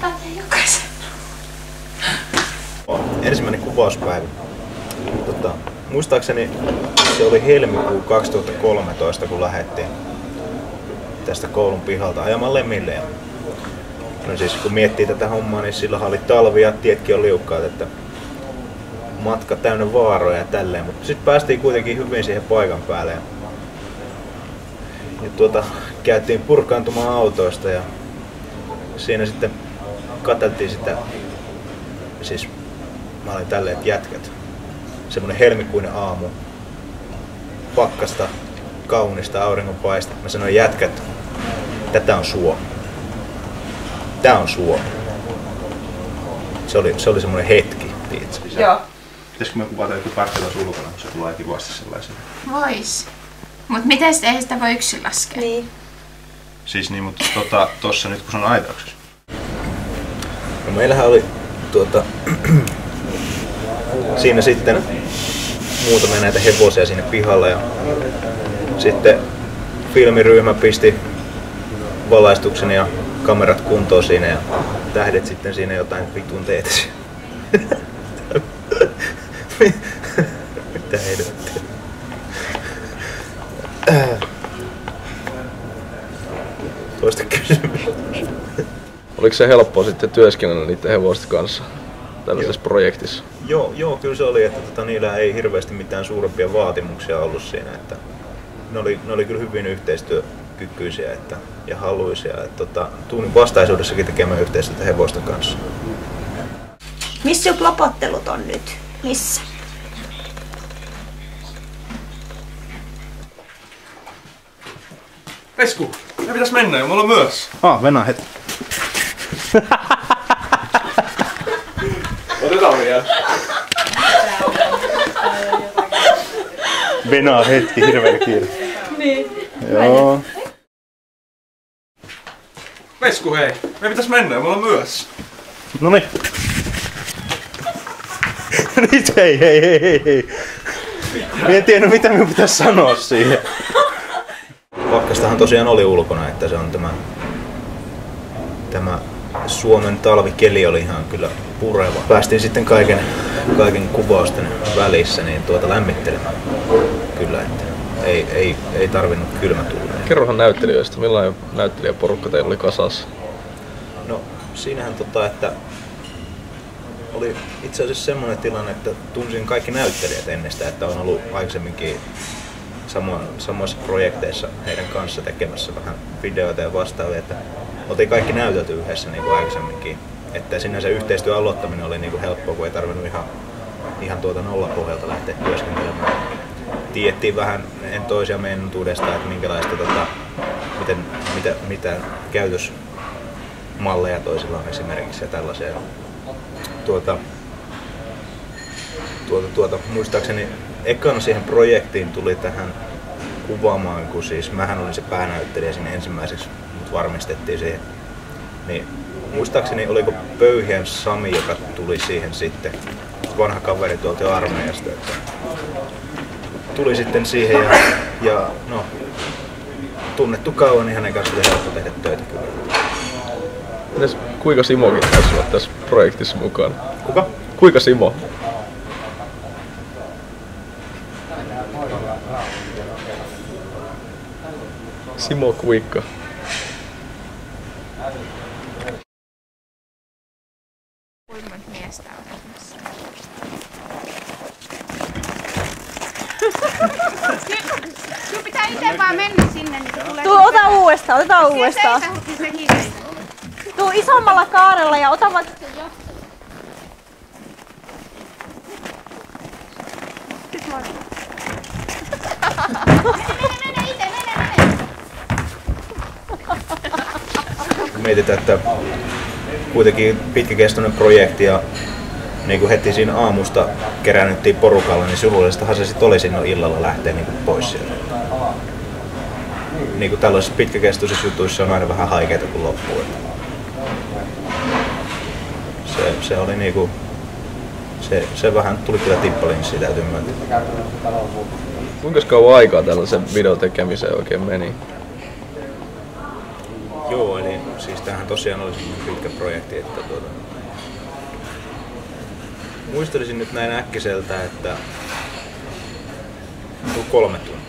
ottaa teidän jokaisen. Ensimmäinen kuvauspäivä. Muistaakseni se oli helmikuu 2013, kun lähdettiin tästä koulun pihalta ajamaan Lemille. No siis kun miettii tätä hommaa, niin silloin oli talvi ja tietkin on liukkaat, että matka täynnä vaaroja ja tälleen, mutta sitten päästiin kuitenkin hyvin siihen paikan päälle. Ja käytiin purkaantumaan autoista ja siinä sitten katseltiin sitä, siis mä olin tälleen, että jätkät, semmonen helmikuinen aamu, pakkasta, kaunista auringonpaista. Mä sanoin, jätkät, tätä on Suomi. Tää on Suomi. Se oli semmonen hetki, tiiätkö? Joo. Pitäisikö me kuvata joku Parkkelas ulkona, kun se tulee kivasti sellaisena? Vois. Mut miten sitten ei sitä voi yksin laskea? Niin. Siis niin, mutta tossa nyt kun se on aitauksessa. No meillähän oli siinä sitten muutamia näitä hevosia siinä pihalla ja sitten filmiryhmä pisti valaistuksen ja kamerat kuntoon siinä ja tähdet sitten siinä jotain vitun teetä. Mitä helvettiä? Toista kysymystä. Oliko se helppoa sitten työskennellä niiden hevosten kanssa tällaisessa projektissa? Joo, kyllä se oli, että niillä ei hirveästi mitään suurempia vaatimuksia ollut siinä. Että ne oli kyllä hyvin yhteistyökykyisiä ja haluisia. Tuun vastaisuudessakin tekemään yhteistyötä hevosten kanssa. Missä jo lopottelut on nyt? Missä? Vesku, me pitäis mennä ja mulla myös. Venä hetki. Otetaan vielä. Venä hetki, hirveä kiire. Niin. Joo. Vesku hei, me pitäis mennä ja mulla myös. Noniin. Nyt hei. Mä en tiedä mitä minun pitäisi sanoa siihen. Pakkastahan tosiaan oli ulkona, että se on tämä Suomen talvikeli oli ihan kyllä pureva. Päästiin sitten kaiken kuvausten välissä niin lämmittelemään kyllä, että ei tarvinnut kylmä tulla. Kerrohan näyttelijöistä, millainen näyttelijäporukka teillä oli kasassa? No siinähän että oli itse asiassa semmoinen tilanne, että tunsin kaikki näyttelijät ennestään, että on ollut aikaisemminkin samoissa projekteissa heidän kanssa tekemässä vähän videoita ja vastaavia, että oltiin kaikki näytelty yhdessä niin kuin aikaisemminkin. Että sinänsä yhteistyön aloittaminen oli niin kuin helppoa, kun ei tarvinnut ihan nollapohjalta lähteä työskentelemään. Tiedettiin vähän toisiamme entuudestaan, että minkälaista mitä käytösmalleja toisilla on esimerkiksi ja tällaisia. Muistaakseni ekana siihen projektiin tuli tähän kuvaamaan, kun siis mähän olin se päänäyttelijä siinä ensimmäiseksi, mutta varmistettiin siihen. Niin, muistaakseni oliko Pöyhien Sami, joka tuli siihen sitten, vanha kaveri tuolta armeijasta, että tuli sitten siihen ja no, tunnettu kauan, niin hänen kanssa oli helppo tehdä töitä kyllä. Mites, kuinka Simokin taisi olla tässä projektissa mukana? Kuka? Kuinka Simo? Simo Kuikka. Kuinka monta miestä on tässä? Sinun pitää itse vaan mennä sinne, niin tulee... Otetaan uudestaan. Se hiirii. Tuu isommalla kaarella ja ota vaikka sen jo. Mietitään, että kuitenkin pitkäkestoinen projekti ja niin kuin heti siinä aamusta keräännyttiin porukalla, niin surullistahan se sitten oli sinne illalla lähteä niin kuin pois sieltä. Niin kuin tällaisissa pitkäkestoisissa jutuissa on aina vähän haikeita kun loppuu. Se oli niinku... Se vähän tuli kyllä tippalinssiin, täytyy myöntää. Kuinka kauan aikaa tällaisen videon tekemiseen oikein meni? Joo, eli siis tämähän tosiaan oli semmoinen pitkä projekti, että muistelisin nyt näin äkkiseltä, että 3 tuntia.